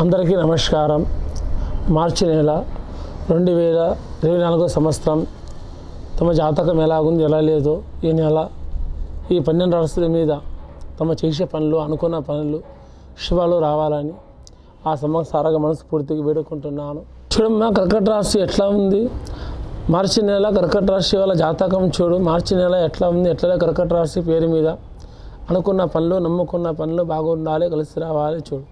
అందరికీ నమస్కారం. మార్చి నెల 2024 సంవత్సరం తమ జాతకం ఎలాగుంది ఎలా లేదో ఈ నెల ఈ 12 రాశుల మీద తమ చేసే పనులు అనుకున్న పనులు శుభాలు రావాలని ఆ సంవత్సరాగా మనస్ఫూర్తిగా వేడుకుంటున్నాను. చూడమ్మా, కర్కట రాశి ఎట్లా ఉంది? మార్చి నెల కర్కట రాశి వాళ్ళ జాతకం చూడు. మార్చి నెల ఎట్లా ఉంది? ఎట్లా కర్కట రాశి పేరు మీద అనుకున్న పనులు నమ్ముకున్న పనులు బాగుండాలి, కలిసి రావాలి. చూడు,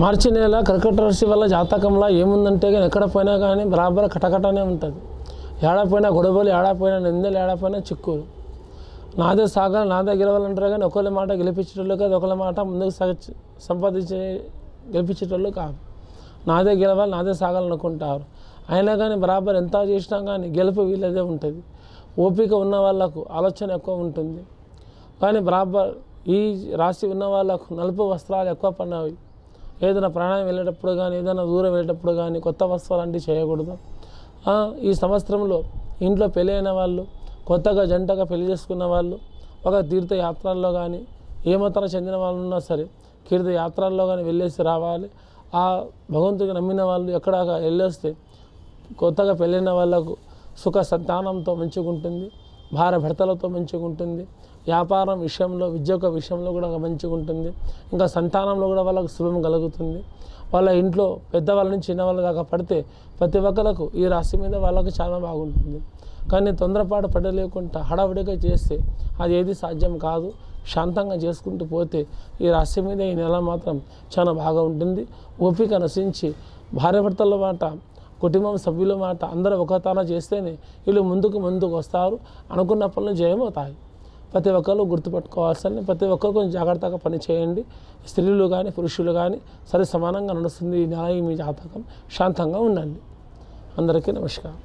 మార్చి నెల కర్కట రాశి వల్ల జాతకంలో ఏముందంటే కానీ ఎక్కడ పోయినా కానీ బరాబర్ కటకటనే ఉంటుంది. ఏడాపోయినా గొడవలు, ఏడాపోయినా నిందలు, ఏడాపోయినా చిక్కులు. నాదే సాగాలి, నాదే గెలవాలంటారు కానీ ఒకళ్ళ మాట గెలిపించేటోళ్ళు కాదు, ఒకళ్ళ మాట ముందుకు సంపాదించే గెలిపించేటోళ్ళు కాదు. నాదే గెలవాలి, నాదే సాగాలనుకుంటారు. అయినా కానీ బరాబర్ ఎంత చేసినా కానీ గెలుపు వీళ్ళదే ఉంటుంది. ఓపిక ఉన్న వాళ్ళకు ఆలోచన ఎక్కువ ఉంటుంది. కానీ బరాబర్ ఈ రాశి ఉన్న వాళ్ళకు నలుపు వస్త్రాలు ఎక్కువ పడినవి. ఏదైనా ప్రాణాయం వెళ్ళేటప్పుడు కానీ, ఏదైనా దూరం వెళ్ళేటప్పుడు కానీ కొత్త వస్త్రాలు అంటే చేయకూడదు. ఈ సంవత్సరంలో ఇంట్లో పెళ్ళి అయిన వాళ్ళు, కొత్తగా జంటగా పెళ్లి చేసుకున్న వాళ్ళు, ఒక తీర్థయాత్రల్లో కానీ ఏ మతానికి చెందిన వాళ్ళు ఉన్నా సరే తీర్థయాత్రల్లో కానీ వెళ్ళేసి రావాలి. ఆ భగవంతుడికి నమ్మిన వాళ్ళు ఎక్కడ వెళ్ళేస్తే కొత్తగా పెళ్ళైన వాళ్ళకు సుఖ సంతానంతో మంచిగా ఉంటుంది, భార్య భర్తలతో మంచిగా ఉంటుంది, వ్యాపారం విషయంలో ఉద్యోగ విషయంలో కూడా మంచిగా ఉంటుంది, ఇంకా సంతానంలో కూడా వాళ్ళకు శుభం కలుగుతుంది. వాళ్ళ ఇంట్లో పెద్దవాళ్ళ నుంచి చిన్నవాళ్ళ దాకా పడితే ప్రతి ఒక్కరికి ఈ రాశి మీద వాళ్ళకు చాలా బాగుంటుంది. కానీ తొందరపాటు పడలేకుండా హడావుడిగా చేస్తే అది ఏది సాధ్యం కాదు. శాంతంగా చేసుకుంటూ పోతే ఈ రాశి మీద ఈ నెల మాత్రం చాలా బాగా ఉంటుంది. ఓపిక నశించి భార్యాభర్తల మాట, కుటుంబం సభ్యుల మాట అందరూ ఒకతాన చేస్తేనే వీళ్ళు ముందుకు వస్తారు. అనుకున్న పనులు జయమవుతాయి. ప్రతి ఒక్కరు గుర్తుపెట్టుకోవాల్సింది, ప్రతి ఒక్కరు కొంచెం జాగ్రత్తగా పని చేయండి. స్త్రీలు కానీ పురుషులు కానీ సరి సమానంగా నడుస్తుంది ఈ నెల. మీ జాతకం శాంతంగా ఉండండి. అందరికీ నమస్కారం.